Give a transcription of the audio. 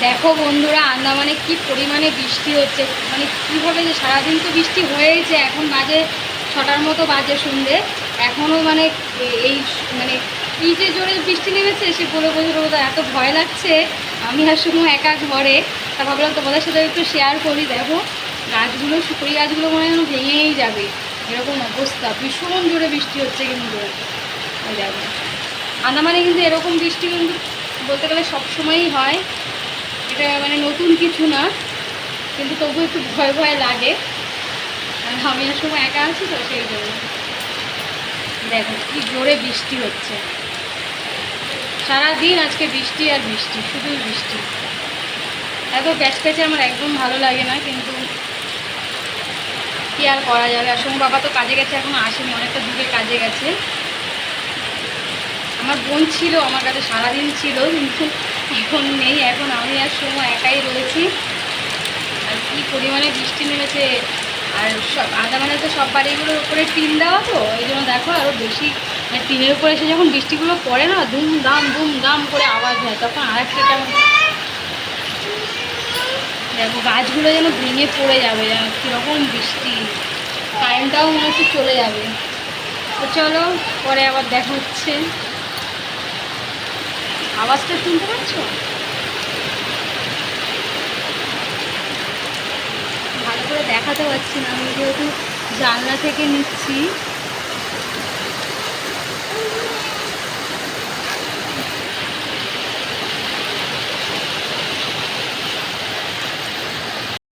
দেখো বন্ধুরা, আন্দামানে কি পরিমাণে বৃষ্টি হচ্ছে। মানে কীভাবে যে সারাদিন তো বৃষ্টি হয়েছে, এখন বাজে 6টার মতো বাজে সন্ধ্যে, এখনও মানে এই মানে কী যে জোরে বৃষ্টি নেমেছে সে বলে বোঝানো বোধ, এত ভয় লাগছে। আমি আর সময় একা ঘরে, তা ভাবলাম তোমাদের সাথে একটু শেয়ার করি। দেখো গাছগুলো, সুপারি গাছগুলো মনে হয় যেন ভেঙেই যাবে, এরকম অবস্থা। ভীষণ জোরে বৃষ্টি হচ্ছে কিন্তু। ওই দেখো, আন্দামানে কিন্তু এরকম বৃষ্টি কিন্তু বলতে গেলে সবসময়ই হয়, এটা মানে নতুন কিছু না, কিন্তু তবু একটু ভয় ভয় লাগে। আর আমি আর সময় একা আছি তো সেই জন্য। দেখো কি জোরে বৃষ্টি হচ্ছে, সারাদিন আজকে বৃষ্টি আর বৃষ্টি, শুধুই বৃষ্টি। এত প্যাচপ্যাচে আমার একদম ভালো লাগে না, কিন্তু কি আর করা যাবে। আর সঙ্গে বাবা তো কাজে গেছে, এখনও আসেনি, অনেকটা দূরে কাজে গেছে। আমার বোন ছিল আমার কাছে, সারাদিন ছিল, কিন্তু এখন নেই। এখন আমি আর সময় একাই রয়েছি। আর কি পরিমাণে বৃষ্টি নেমেছে। আর সব আন্দামানে তো সব বাড়িগুলোর উপরে টিন দেওয়া, তো এই জন্য দেখো আরও বেশি, মানে টিনের উপরে এসে যখন বৃষ্টিগুলো পড়ে না, দুম দাম করে আওয়াজ হয়, তখন আর একটা দেখো গাছগুলো যেন ভেঙে পড়ে যাবে, যেন কীরকম বৃষ্টি। কারেন্টটাও মনে হচ্ছে চলে যাবে। তো চলো, পরে আবার দেখা হচ্ছে। আওয়াজটা শুনতে পাচ্ছ? ভালো করে দেখাতে পারছি না, আমি যেহেতু জানলা থেকে নিচ্ছি।